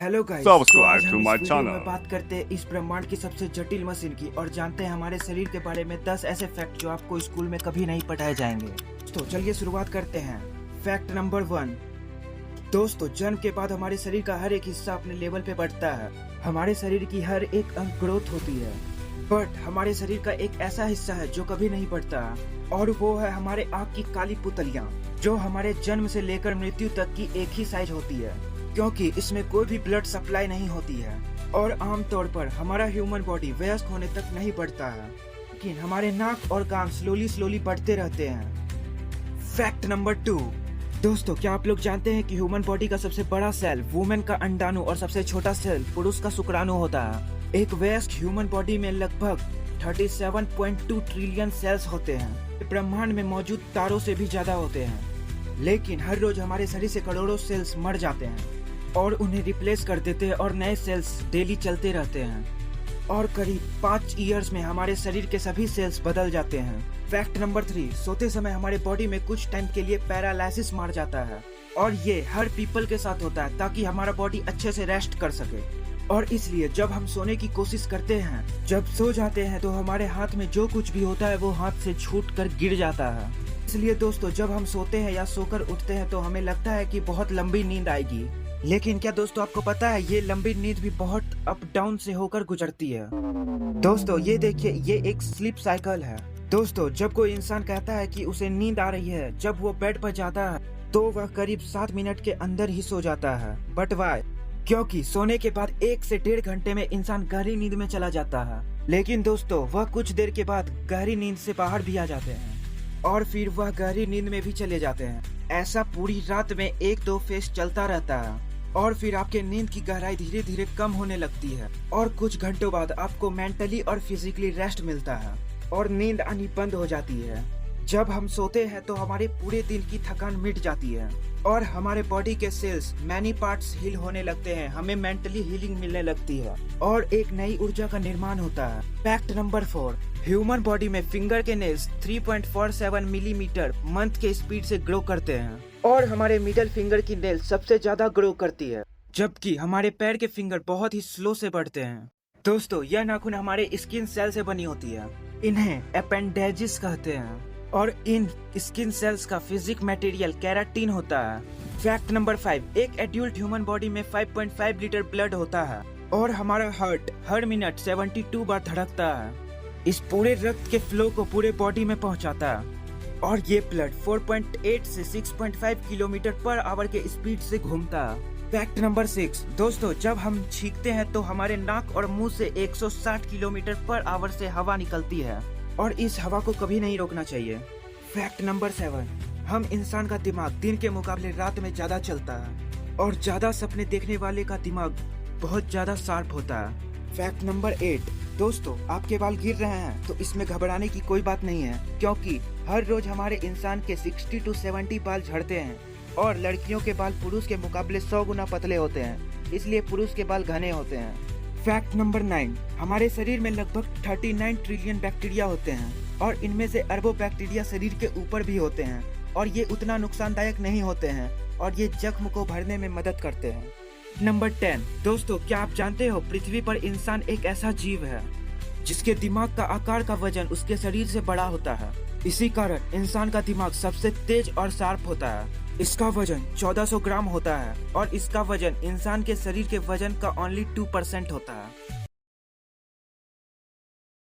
Hello guys, तो आज Subscribe to हम इस my वीडियो में channel. बात करते हैं इस ब्रह्मांड की सबसे जटिल मशीन की और जानते हैं हमारे शरीर के बारे में 10 ऐसे फैक्ट जो आपको स्कूल में कभी नहीं पढ़ाए जाएंगे। तो चलिए शुरुआत करते हैं। Fact number 1। दोस्तों, जन्म के बाद हमारे शरीर का हर एक हिस्सा अपने लेवल पे बढ़ता है। हमारे शरीर की हर एक अंग ग्रोथ होती है, बट हमारे शरीर का एक ऐसा हिस्सा है जो कभी नहीं बढ़ता, और वो है हमारे आँख की काली पुतलियाँ, जो हमारे जन्म से लेकर मृत्यु तक की एक ही साइज होती है, क्योंकि इसमें कोई भी ब्लड सप्लाई नहीं होती है और आमतौर पर हमारा ह्यूमन बॉडी वयस्क होने तक नहीं बढ़ता है, लेकिन हमारे नाक और कान स्लोली बढ़ते रहते हैं। Fact number 2। दोस्तों, क्या आप लोग जानते हैं कि ह्यूमन बॉडी का सबसे बड़ा सेल वुमेन का अंडाणु और सबसे छोटा सेल पुरुष का शुक्राणु होता है। एक वयस्क ह्यूमन बॉडी में लगभग 37.2 ट्रिलियन सेल्स होते हैं। ब्रह्मांड में मौजूद तारों से भी ज्यादा होते हैं, लेकिन हर रोज हमारे शरीर से करोड़ों सेल्स मर जाते हैं और उन्हें रिप्लेस कर देते हैं और नए सेल्स डेली चलते रहते हैं, और करीब 5 इयर्स में हमारे शरीर के सभी सेल्स बदल जाते हैं। Fact number 3। सोते समय हमारे बॉडी में कुछ टाइम के लिए पैरालिसिस मार जाता है, और ये हर पीपल के साथ होता है ताकि हमारा बॉडी अच्छे से रेस्ट कर सके। और इसलिए जब हम सोने की कोशिश करते हैं, जब सो जाते हैं, तो हमारे हाथ में जो कुछ भी होता है वो हाथ से छूट कर गिर जाता है। इसलिए दोस्तों, जब हम सोते हैं या सोकर उठते हैं तो हमें लगता है कि बहुत लंबी नींद आएगी, लेकिन क्या दोस्तों आपको पता है ये लंबी नींद भी बहुत अप डाउन से होकर गुजरती है। दोस्तों ये देखिए, ये एक स्लीप साइकिल है। दोस्तों, जब कोई इंसान कहता है कि उसे नींद आ रही है, जब वो बेड पर जाता है तो वह करीब 7 मिनट के अंदर ही सो जाता है। But why? क्योंकि सोने के बाद 1 से 1.5 घंटे में इंसान गहरी नींद में चला जाता है, लेकिन दोस्तों वह कुछ देर के बाद गहरी नींद से बाहर भी आ जाते हैं और फिर वह गहरी नींद में भी चले जाते हैं। ऐसा पूरी रात में 1-2 फेज चलता रहता है और फिर आपके नींद की गहराई धीरे धीरे कम होने लगती है और कुछ घंटों बाद आपको मेंटली और फिजिकली रेस्ट मिलता है और नींद आनी बंद हो जाती है। जब हम सोते हैं तो हमारे पूरे दिन की थकान मिट जाती है और हमारे बॉडी के सेल्स मैनी पार्ट्स हील होने लगते हैं, हमें मेंटली हीलिंग मिलने लगती है और एक नई ऊर्जा का निर्माण होता है। Fact number 4। ह्यूमन बॉडी में फिंगर के नेल्स 3.47 मिलीमीटर मंथ के स्पीड से ग्रो करते हैं और हमारे मिडल फिंगर की नेल्स सबसे ज्यादा ग्रो करती है, जबकि हमारे पैर के फिंगर बहुत ही स्लो से बढ़ते हैं। दोस्तों, यह नाखून हमारे स्किन सेल से बनी होती है, इन्हें अपेंडेजिस कहते हैं, और इन स्किन सेल्स का फिजिक मटेरियल केराटिन होता है। Fact number 5। एक एडल्ट ह्यूमन बॉडी में 5.5 लीटर ब्लड होता है और हमारा हार्ट हर मिनट 72 बार धड़कता है। इस पूरे रक्त के फ्लो को पूरे बॉडी में पहुंचाता है और ये ब्लड 4.8 से 6.5 किलोमीटर पर आवर के स्पीड से घूमता है। Fact number 6। दोस्तों, जब हम छींकते हैं तो हमारे नाक और मुंह से 160 किलोमीटर पर आवर से हवा निकलती है और इस हवा को कभी नहीं रोकना चाहिए। Fact number 7। हम इंसान का दिमाग दिन के मुकाबले रात में ज्यादा चलता है और ज्यादा सपने देखने वाले का दिमाग बहुत ज्यादा शार्प होता है। Fact number 8। दोस्तों, आपके बाल गिर रहे हैं तो इसमें घबराने की कोई बात नहीं है, क्योंकि हर रोज हमारे इंसान के 60 to 70 बाल झड़ते हैं और लड़कियों के बाल पुरुष के मुकाबले 100 गुना पतले होते हैं, इसलिए पुरुष के बाल घने होते हैं। Fact number 9। हमारे शरीर में लगभग 39 ट्रिलियन बैक्टीरिया होते हैं और इनमें से अरबों बैक्टीरिया शरीर के ऊपर भी होते हैं और ये उतना नुकसानदायक नहीं होते हैं और ये जख्म को भरने में मदद करते हैं। नंबर 10। दोस्तों, क्या आप जानते हो पृथ्वी पर इंसान एक ऐसा जीव है जिसके दिमाग का आकार का वजन उसके शरीर से बड़ा होता है। इसी कारण इंसान का दिमाग सबसे तेज और शार्प होता है। इसका वजन 1400 ग्राम होता है और इसका वजन इंसान के शरीर के वजन का ओनली 2% होता है।